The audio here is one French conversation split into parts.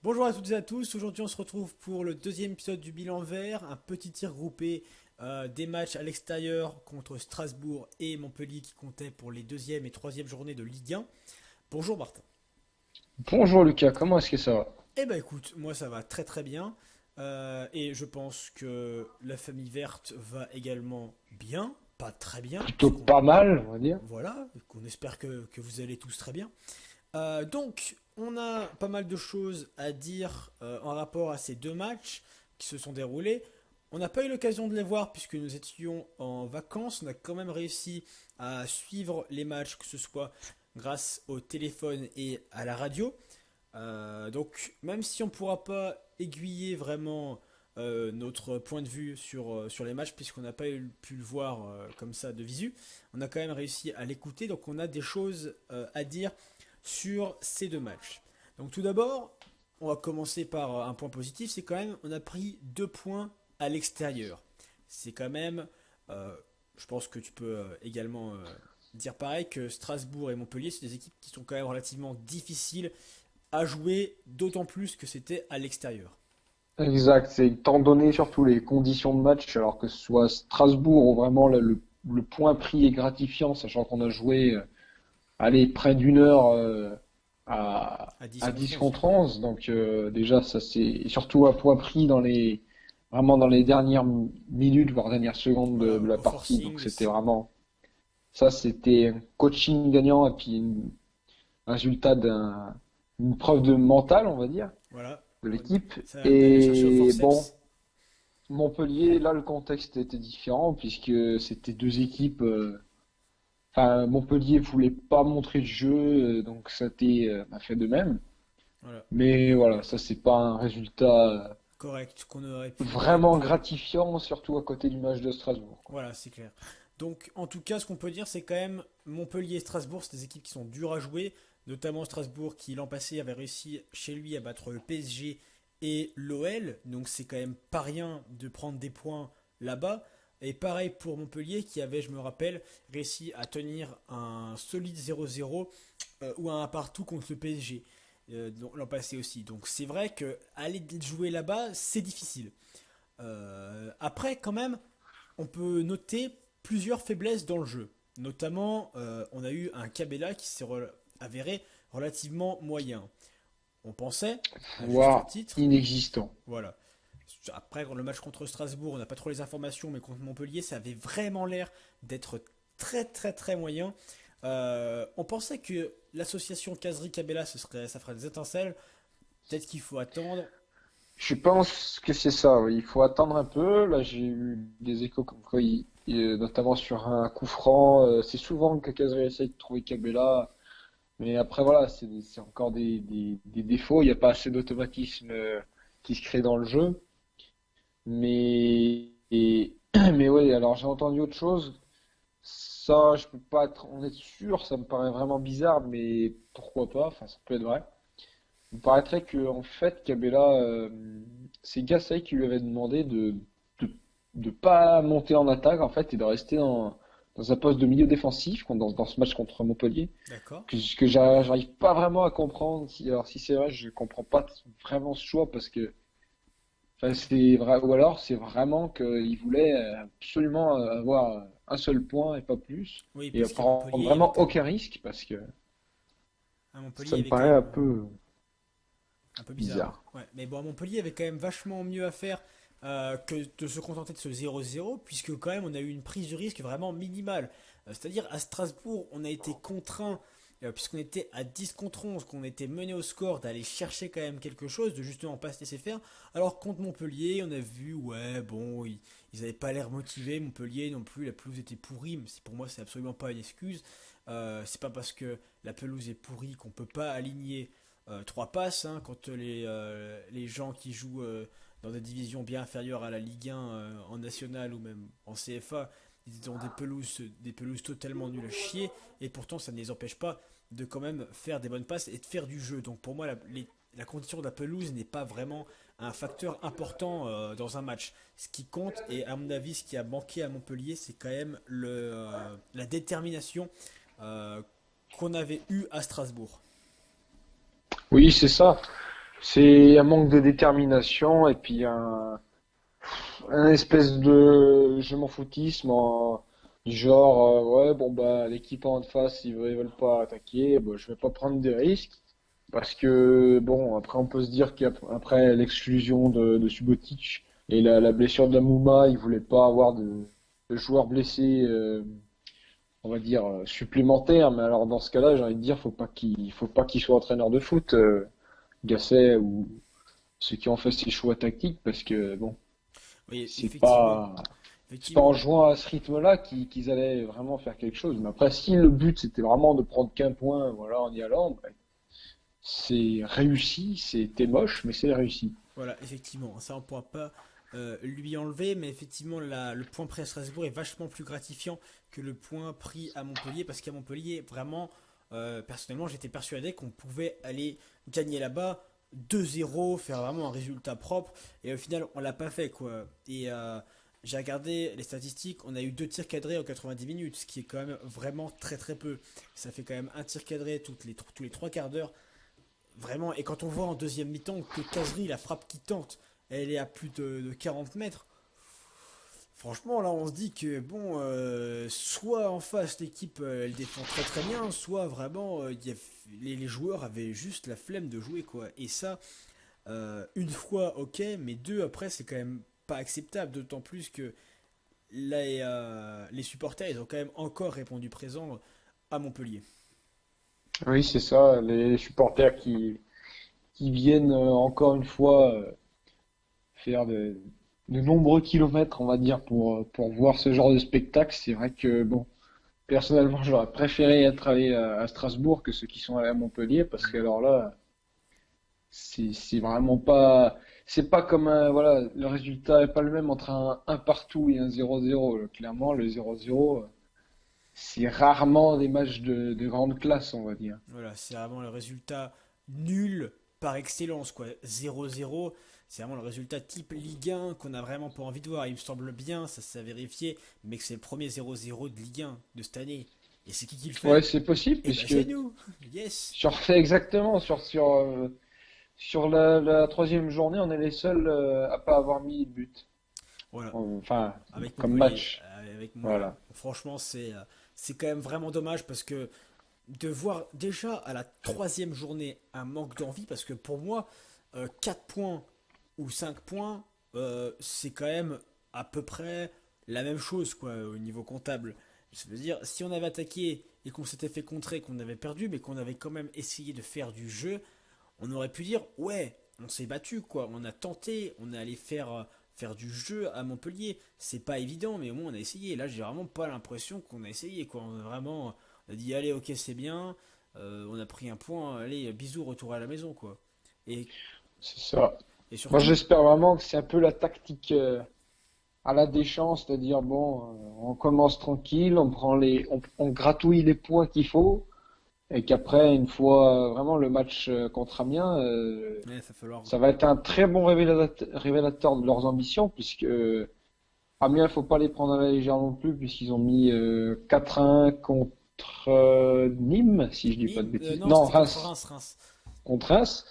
Bonjour à toutes et à tous, aujourd'hui on se retrouve pour le deuxième épisode du bilan vert, un petit tir groupé des matchs à l'extérieur contre Strasbourg et Montpellier qui comptaient pour les deuxième et troisième journées de Ligue 1. Bonjour Martin. Bonjour Lucas, comment est-ce que ça va? Eh ben écoute, moi ça va très très bien. Et je pense que la famille verte va également bien, pas très bien, Plutôt puisqu'on pas mal, on va dire. voilà, qu'on espère que vous allez tous très bien. Donc, on a pas mal de choses à dire en rapport à ces deux matchs qui se sont déroulés. On n'a pas eu l'occasion de les voir puisque nous étions en vacances. On a quand même réussi à suivre les matchs, que ce soit grâce au téléphone et à la radio. Donc, même si on ne pourra pas aiguiller vraiment notre point de vue sur les matchs, puisqu'on n'a pas pu le voir comme ça de visu, on a quand même réussi à l'écouter. Donc, on a des choses à dire sur ces deux matchs. Donc tout d'abord, on va commencer par un point positif, c'est quand même on a pris 2 points à l'extérieur. C'est quand même, euh, je pense que tu peux également dire pareil, que Strasbourg et Montpellier, c'est des équipes qui sont quand même relativement difficiles à jouer, d'autant plus que c'était à l'extérieur. Exact, c'est étant donné surtout les conditions de match, alors que ce soit Strasbourg où vraiment le point pris est gratifiant, sachant qu'on a joué allez, près d'une heure À 10 à contre 10 11. contre 11, donc déjà ça c'est et surtout à point pris dans les vraiment dans les dernières minutes, voire dernières secondes Voilà, de la au partie, forcing, donc c'était vraiment ça c'était un coaching gagnant et puis un résultat d'une preuve de mental, on va dire, voilà, de l'équipe. d'aller chercher au Et bon, forceps. Montpellier, là, le contexte était différent puisque c'était deux équipes. Enfin, Montpellier voulait pas montrer de jeu, donc ça a fait de même. Voilà, Mais voilà, ça c'est pas un résultat correct, qu'on aurait vraiment pu gratifiant, surtout à côté du match de Strasbourg, quoi. voilà, c'est clair. Donc, en tout cas, ce qu'on peut dire, c'est quand même Montpellier et Strasbourg, c'est des équipes qui sont dures à jouer, notamment Strasbourg qui l'an passé avait réussi chez lui à battre le PSG et l'OL, donc c'est quand même pas rien de prendre des points là-bas. Et pareil pour Montpellier qui avait, je me rappelle, réussi à tenir un solide 0-0 ou un partout contre le PSG l'an passé aussi. Donc c'est vrai que aller jouer là-bas, c'est difficile. Après, quand même, on peut noter plusieurs faiblesses dans le jeu. Notamment, on a eu un Cabella qui s'est avéré relativement moyen. On pensait, à juste Voire titre, inexistant. voilà. Après, le match contre Strasbourg, on n'a pas trop les informations, mais contre Montpellier, ça avait vraiment l'air d'être très très très moyen. On pensait que l'association Kazri-Cabella, ça ferait des étincelles. Peut-être qu'il faut attendre. Je pense que c'est ça, oui. Il faut attendre un peu. Là, j'ai eu des échos comme quoi, notamment sur un coup franc, c'est souvent que Casemiro essaye de trouver Cabella. Mais après, voilà, c'est encore des défauts. Il n'y a pas assez d'automatisme qui se crée dans le jeu. Mais ouais, alors j'ai entendu autre chose. Ça, je peux pas en être sûr. Ça me paraît vraiment bizarre, mais pourquoi pas? Enfin, ça peut être vrai. Il me paraîtrait que en fait, Cabella, c'est Gasset qui lui avait demandé de, de pas monter en attaque en fait et de rester dans un poste de milieu défensif dans ce match contre Montpellier. D'accord. Que j'arrive pas vraiment à comprendre. Alors si c'est vrai, je comprends pas vraiment ce choix parce que enfin, c'est vrai, ou alors c'est vraiment qu'il voulait absolument avoir un seul point et pas plus Oui, et parce qu'à prendre Montpellier, il y avait vraiment quand même. aucun risque parce que À Montpellier, il ça y me avait quand paraît même un peu bizarre, ouais. bizarre. Ouais. Mais bon, à Montpellier, il y avait quand même vachement mieux à faire que de se contenter de ce 0-0, puisque quand même, on a eu une prise de risque vraiment minimale. C'est-à-dire, à Strasbourg, on a été contraint, puisqu'on était à 10 contre 11, qu'on était mené au score, d'aller chercher quand même quelque chose, de justement pas se laisser faire. Alors, contre Montpellier, on a vu, ouais, bon, ils n'avaient pas l'air motivés. Montpellier non plus, la pelouse était pourrie, mais pour moi, c'est absolument pas une excuse. C'est pas parce que la pelouse est pourrie qu'on peut pas aligner 3 passes, hein, quand les gens qui jouent dans des divisions bien inférieures à la Ligue 1 en national ou même en CFA, ils ont des pelouses totalement nulles à chier, et pourtant ça ne les empêche pas de quand même faire des bonnes passes et de faire du jeu. Donc pour moi, la condition de la pelouse n'est pas vraiment un facteur important dans un match. Ce qui compte, et à mon avis, ce qui a manqué à Montpellier, c'est quand même la détermination euh, qu'on avait eue à Strasbourg. Oui, c'est ça. C'est un manque de détermination et puis un espèce de je m'en foutisme du genre ouais bon bah l'équipe en face ils veulent pas attaquer, bah, je vais pas prendre des risques parce que bon après on peut se dire qu'après l'exclusion de Subotic et la blessure de la Mouma, ils voulaient pas avoir de joueurs blessés on va dire supplémentaires, mais alors dans ce cas-là j'ai envie de dire faut pas qu'il soit entraîneur de foot Gasset ou ceux qui ont fait ces choix tactiques parce que bon Oui, c'est effectivement. pas c'est pas en Effectivement. jouant à ce rythme-là qu'ils allaient vraiment faire quelque chose. Mais après, si le but c'était vraiment de prendre qu'un point, voilà, en y allant, ben, c'est réussi, c'était moche, mais c'est réussi. Voilà, effectivement, ça on pourra pas lui enlever, mais effectivement le point pris à Strasbourg est vachement plus gratifiant que le point pris à Montpellier, parce qu'à Montpellier, vraiment, personnellement, j'étais persuadé qu'on pouvait aller gagner là-bas 2-0, faire vraiment un résultat propre, et au final, on l'a pas fait, quoi. Et j'ai regardé les statistiques, on a eu 2 tirs cadrés en 90 minutes, ce qui est quand même vraiment très très peu. Ça fait quand même un tir cadré tous les 3 quarts d'heure. Vraiment, et quand on voit en deuxième mi-temps que Kazri, la frappe qui tente, elle est à plus de 40 mètres, franchement, là, on se dit que, bon, soit en face, l'équipe, elle défend très très bien, soit vraiment, les joueurs avaient juste la flemme de jouer, quoi. Et ça, une fois, ok, mais deux, après, c'est quand même pas acceptable, d'autant plus que les supporters, ils ont quand même encore répondu présent à Montpellier. Oui, c'est ça, les supporters qui viennent encore une fois faire de nombreux kilomètres, on va dire, pour voir ce genre de spectacle. C'est vrai que, bon, personnellement, j'aurais préféré être allé à Strasbourg que ceux qui sont allés à Montpellier, parce que alors là, c'est vraiment pas. C'est pas comme un. Voilà, le résultat est pas le même entre un partout et un 0-0. Clairement, le 0-0, c'est rarement des matchs de grande classe, on va dire. Voilà, c'est vraiment le résultat nul par excellence, quoi. 0-0, c'est vraiment le résultat type Ligue 1 qu'on a vraiment pas envie de voir. Il me semble bien, ça s'est vérifié, mais que c'est le premier 0-0 de Ligue 1 de cette année. Et c'est qui le Ouais, fait? c'est possible, Eh ben puisque c'est nous! Yes! fait exactement sur la troisième journée, on est les seuls à pas avoir mis de but. Voilà, Enfin, avec comme Montpellier, match. avec moi. Voilà. Franchement, c'est quand même vraiment dommage parce que de voir déjà à la troisième journée un manque d'envie, parce que pour moi, 4 points ou 5 points, c'est quand même à peu près la même chose quoi, au niveau comptable. Ça veut dire, si on avait attaqué et qu'on s'était fait contrer, qu'on avait perdu, mais qu'on avait quand même essayé de faire du jeu, on aurait pu dire, ouais, on s'est battu, quoi, on a tenté, on est allé faire du jeu à Montpellier. C'est pas évident, mais au moins on a essayé. Là, j'ai vraiment pas l'impression qu'on a essayé, quoi. On a dit, allez, ok, c'est bien, on a pris un point, allez, bisous, retour à la maison, quoi. Et, C'est ça. et Moi, surtout, j'espère vraiment que c'est un peu la tactique à la Deschamps, c'est-à-dire, bon, on commence tranquille, on gratouille les points qu'il faut, et qu'après, une fois vraiment le match contre Amiens, ouais, ça va falloir. ça va être un très bon révélateur de leurs ambitions, puisque Amiens, il faut pas les prendre à la légère non plus, puisqu'ils ont mis 4-1 contre Nîmes, si je dis pas de Nîmes, bêtises. non, Non, c'était contre Reims, Reims, Reims. contre Reims.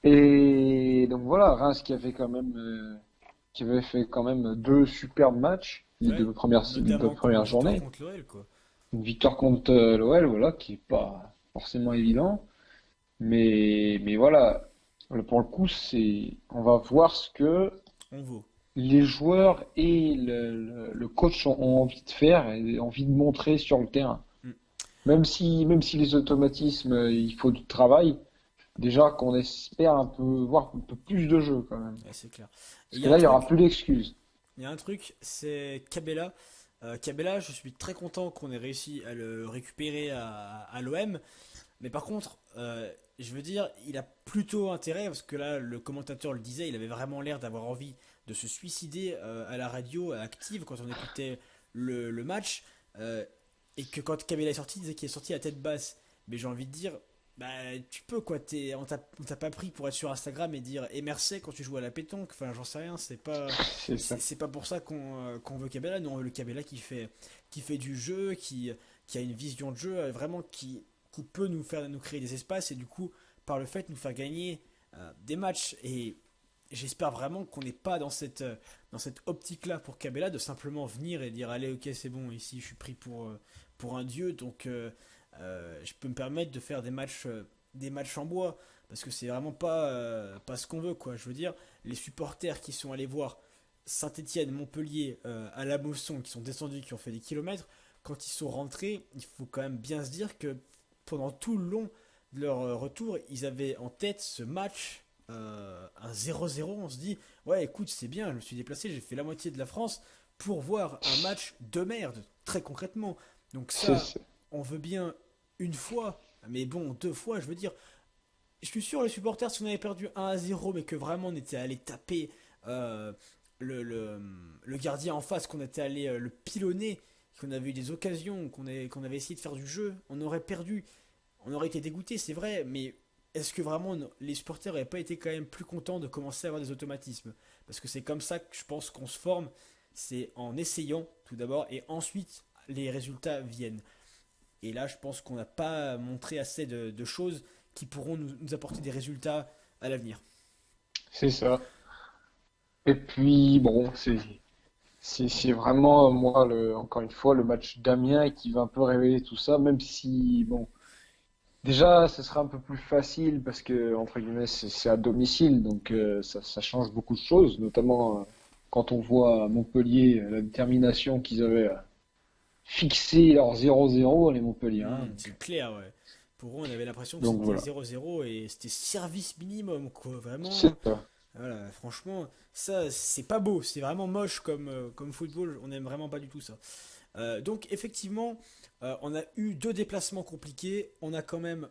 Et donc voilà, Reims qui avait fait quand même deux superbes matchs Ouais, les deux notamment une premières victoire journées. contre l'OL, quoi. Une victoire contre l'OL, voilà, qui est pas forcément évident. Mais voilà, pour le coup, on va voir ce que On vaut. les joueurs et le coach ont envie de faire et envie de montrer sur le terrain. Mm. Même si les automatismes, il faut du travail, déjà qu'on espère un peu voir un peu plus de jeu quand même. Ouais, c'est clair. Et Parce que là, il y aura plus d'excuses. il y a un truc, c'est Cabella. Cabella, je suis très content qu'on ait réussi à le récupérer à l'OM. Mais par contre, je veux dire, il a plutôt intérêt, parce que là, le commentateur le disait, il avait vraiment l'air d'avoir envie de se suicider à la radio active quand on écoutait le match. euh, et que quand Kabila est sorti, il disait qu'il est sorti à tête basse. Mais j'ai envie de dire, bah tu peux quoi, on t'a pas pris pour être sur Instagram et dire et merci quand tu joues à la pétanque. Enfin, j'en sais rien, c'est pas, C'est ça. c'est pas pour ça qu'on veut Kabela. Nous, on veut le Kabela qui fait du jeu, qui a une vision de jeu, vraiment qui peut nous créer des espaces et du coup, par le fait, nous faire gagner des matchs et j'espère vraiment qu'on n'est pas dans cette optique-là pour Cabella de simplement venir et dire allez ok c'est bon ici je suis pris pour un dieu donc je peux me permettre de faire des matchs en bois parce que c'est vraiment pas ce qu'on veut quoi. Je veux dire les supporters qui sont allés voir Saint-Étienne, Montpellier à la Mosson qui sont descendus qui ont fait des kilomètres quand ils sont rentrés il faut quand même bien se dire que pendant tout le long de leur retour ils avaient en tête ce match un 0-0, on se dit, ouais, écoute, c'est bien, je me suis déplacé, j'ai fait la moitié de la France pour voir un match de merde, très concrètement. Donc C'est ça, c'est- on veut bien une fois, mais bon, deux fois, je veux dire, je suis sûr, les supporters, si on avait perdu 1-0, mais que vraiment on était allé taper euh, le, le, le gardien en face, qu'on était allé le pilonner, qu'on avait eu des occasions, qu'on avait essayé de faire du jeu, on aurait perdu. On aurait été dégoûté, c'est vrai, mais est-ce que vraiment les supporters n'auraient pas été quand même plus contents de commencer à avoir des automatismes? Parce que c'est comme ça que je pense qu'on se forme, c'est en essayant tout d'abord, et ensuite les résultats viennent. Et là, je pense qu'on n'a pas montré assez de choses qui pourront nous apporter des résultats à l'avenir. c'est ça. Et puis, bon, c'est vraiment, moi, encore une fois, le match d'Amiens qui va un peu révéler tout ça, même si, bon, déjà, ce sera un peu plus facile parce que, entre guillemets, c'est à domicile, donc ça change beaucoup de choses, notamment quand on voit à Montpellier la détermination qu'ils avaient fixé leur 0-0, les Montpelliérains. C'est clair, ouais. Pour eux, on avait l'impression que Donc c'était voilà, 0-0 et c'était service minimum, quoi. c'est Vraiment, ça. voilà, franchement, ça, c'est pas beau, c'est vraiment moche comme football, on n'aime vraiment pas du tout ça. Donc, effectivement, on a eu deux déplacements compliqués, on a quand même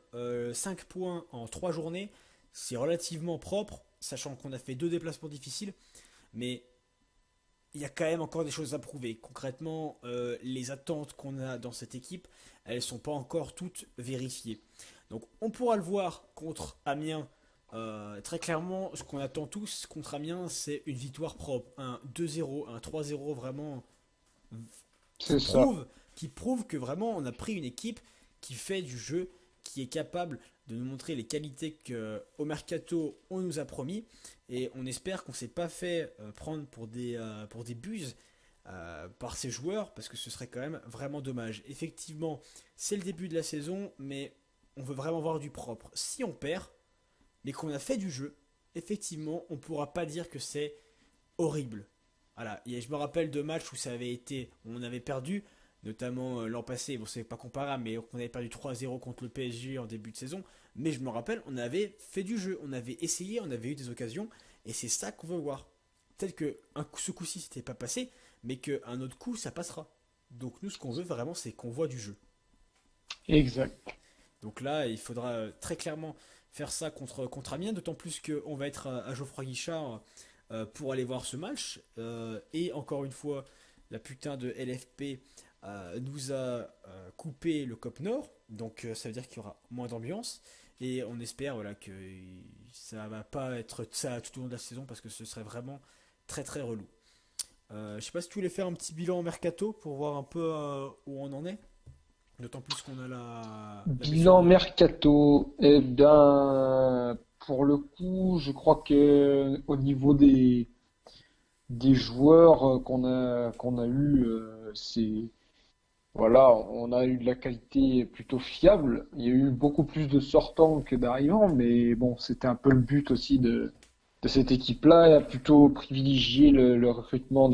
5 points en 3 journées, c'est relativement propre, sachant qu'on a fait deux déplacements difficiles, mais il y a quand même encore des choses à prouver. Concrètement, les attentes qu'on a dans cette équipe, elles ne sont pas encore toutes vérifiées. Donc on pourra le voir contre Amiens. Très clairement, ce qu'on attend tous contre Amiens, c'est une victoire propre. Un 2-0, un 3-0 vraiment qui C'est ça. prouve, qui prouve que vraiment on a pris une équipe qui fait du jeu, qui est capable de nous montrer les qualités qu'au mercato on nous a promis. Et on espère qu'on ne s'est pas fait prendre pour des buses par ces joueurs, parce que ce serait quand même vraiment dommage. Effectivement, c'est le début de la saison, mais on veut vraiment voir du propre. Si on perd, mais qu'on a fait du jeu, effectivement, on ne pourra pas dire que c'est horrible. Voilà, et je me rappelle de matchs où ça avait été, on avait perdu, notamment l'an passé, bon c'est pas comparable, mais on avait perdu 3-0 contre le PSG en début de saison, mais je me rappelle, on avait fait du jeu, on avait essayé, on avait eu des occasions, et c'est ça qu'on veut voir. Peut-être que ce coup-ci c'était pas passé, mais qu'un autre coup ça passera. Donc nous ce qu'on veut vraiment c'est qu'on voit du jeu. Exact. Donc là il faudra très clairement faire ça contre Amiens, d'autant plus qu'on va être à Geoffroy Guichard pour aller voir ce match. Et encore une fois, la putain de LFP nous a coupé le COP Nord, donc ça veut dire qu'il y aura moins d'ambiance. Et on espère voilà, que ça va pas être ça tout au long de la saison parce que ce serait vraiment très très relou. Je sais pas si tu voulais faire un petit bilan mercato pour voir un peu où on en est. D'autant plus qu'on a la blessure Bilan de. mercato, eh bien, pour le coup, je crois que au niveau des joueurs qu'on a eu, c'est voilà, on a eu de la qualité plutôt fiable. Il y a eu beaucoup plus de sortants que d'arrivants, mais bon, c'était un peu le but aussi de cette équipe-là, et a plutôt privilégié le recrutement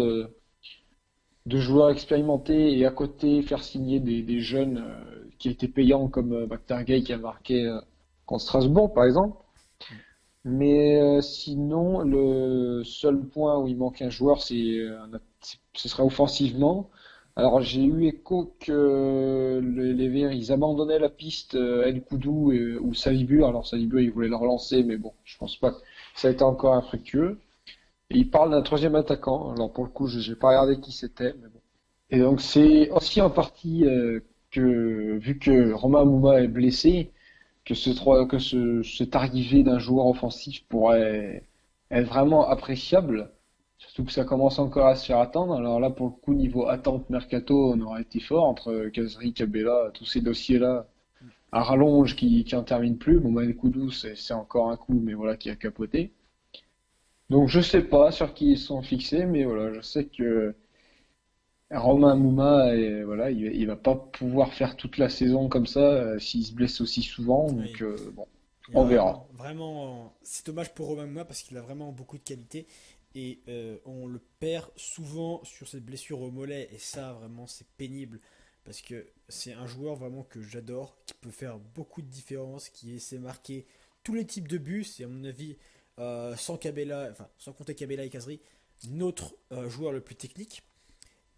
de joueurs expérimentés et à côté faire signer des jeunes qui étaient payants comme Gay qui a marqué contre Strasbourg par exemple. Mais sinon, le seul point où il manque un joueur, ce sera offensivement. Alors j'ai eu écho que les Verts, ils abandonnaient la piste Nkoudou ou Salibur. Alors Salibur, ils voulaient le relancer, mais bon, je pense pas que ça a été encore infructueux. Et ils parlent d'un troisième attaquant. Alors pour le coup, je n'ai pas regardé qui c'était, mais bon. Et donc c'est aussi en partie que vu que Romain Mouma est blessé, que cette arrivée d'un joueur offensif pourrait être vraiment appréciable, surtout que ça commence encore à se faire attendre. Alors là, pour le coup, niveau attente mercato, on aurait été fort entre Kazri, Cabella, tous ces dossiers-là. à rallonge qui en termine plus. Bon, bah, Koudou, c'est encore un coup, mais voilà, qui a capoté. Donc, je sais pas sur qui ils sont fixés, mais voilà, je sais que Romain Mouma, voilà, il va pas pouvoir faire toute la saison comme ça s'il se blesse aussi souvent. Donc, Oui. bon, Il y on a verra. vraiment, vraiment, c'est dommage pour Romain Mouma parce qu'il a vraiment beaucoup de qualité et on le perd souvent sur cette blessure au mollet et ça vraiment c'est pénible parce que c'est un joueur vraiment que j'adore qui peut faire beaucoup de différences, qui sait marquer tous les types de buts. C'est à mon avis sans Cabella, enfin sans compter Cabella et Kazri, notre joueur le plus technique.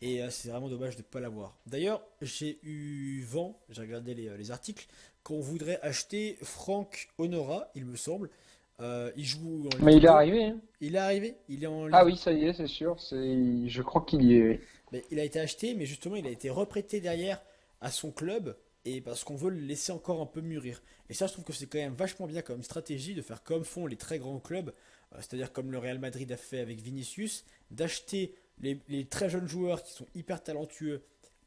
Et c'est vraiment dommage de ne pas l'avoir. D'ailleurs, j'ai eu vent, j'ai regardé les articles, qu'on voudrait acheter Franck Honora, il me semble. Il joue en Mais Ligue il est 2. arrivé, hein. Il est arrivé, il est en Ah Ligue. oui, ça y est, c'est sûr. Je crois qu'il y est. Oui. Mais il a été acheté, mais justement, il a été reprêté derrière à son club. Et parce qu'on veut le laisser encore un peu mûrir. Et ça, je trouve que c'est quand même vachement bien comme stratégie de faire comme font les très grands clubs, c'est-à-dire comme le Real Madrid a fait avec Vinicius, d'acheter les très jeunes joueurs qui sont hyper talentueux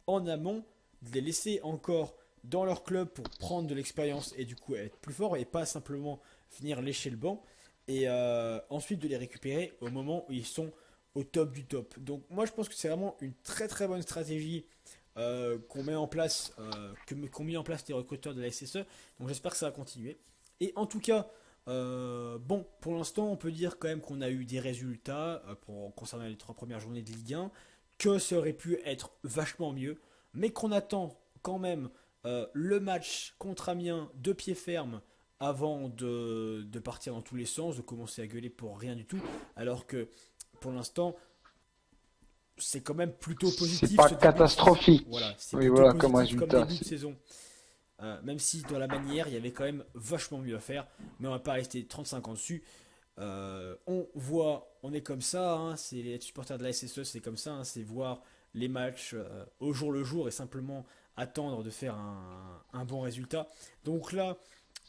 en amont, de les laisser encore dans leur club pour prendre de l'expérience et du coup être plus fort et pas simplement venir lécher le banc et ensuite de les récupérer au moment où ils sont au top du top. Donc moi je pense que c'est vraiment une très très bonne stratégie qu'on met en place, qu'ont mis en place les recruteurs de la SSE. Donc j'espère que ça va continuer. Et en tout cas, bon, pour l'instant, on peut dire quand même qu'on a eu des résultats concernant les 3 premières journées de Ligue 1, que ça aurait pu être vachement mieux, mais qu'on attend quand même le match contre Amiens de pied ferme avant de partir dans tous les sens, de commencer à gueuler pour rien du tout, alors que pour l'instant, c'est quand même plutôt C'est positif pas ce début de saison. Voilà, catastrophique. c'est Oui, plutôt voilà, comme positif comme résultat. début de saison. Même si dans la manière, il y avait quand même vachement mieux à faire. Mais on va pas rester 35 ans dessus. On voit, on est comme ça, hein, c'est les supporters de la SSE, c'est comme ça, hein, c'est voir les matchs au jour le jour et simplement attendre de faire un bon résultat. Donc là,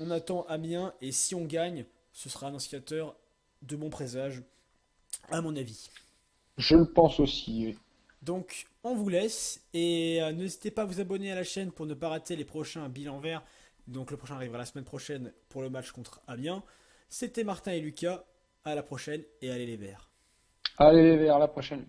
on attend Amiens et si on gagne, ce sera un indicateur de bon présage, à mon avis. Je le pense aussi. Oui. Donc, on vous laisse et n'hésitez pas à vous abonner à la chaîne pour ne pas rater les prochains bilans verts. Donc, le prochain arrivera la semaine prochaine pour le match contre Amiens. C'était Martin et Lucas. À la prochaine et allez les Verts. Allez, vers la prochaine.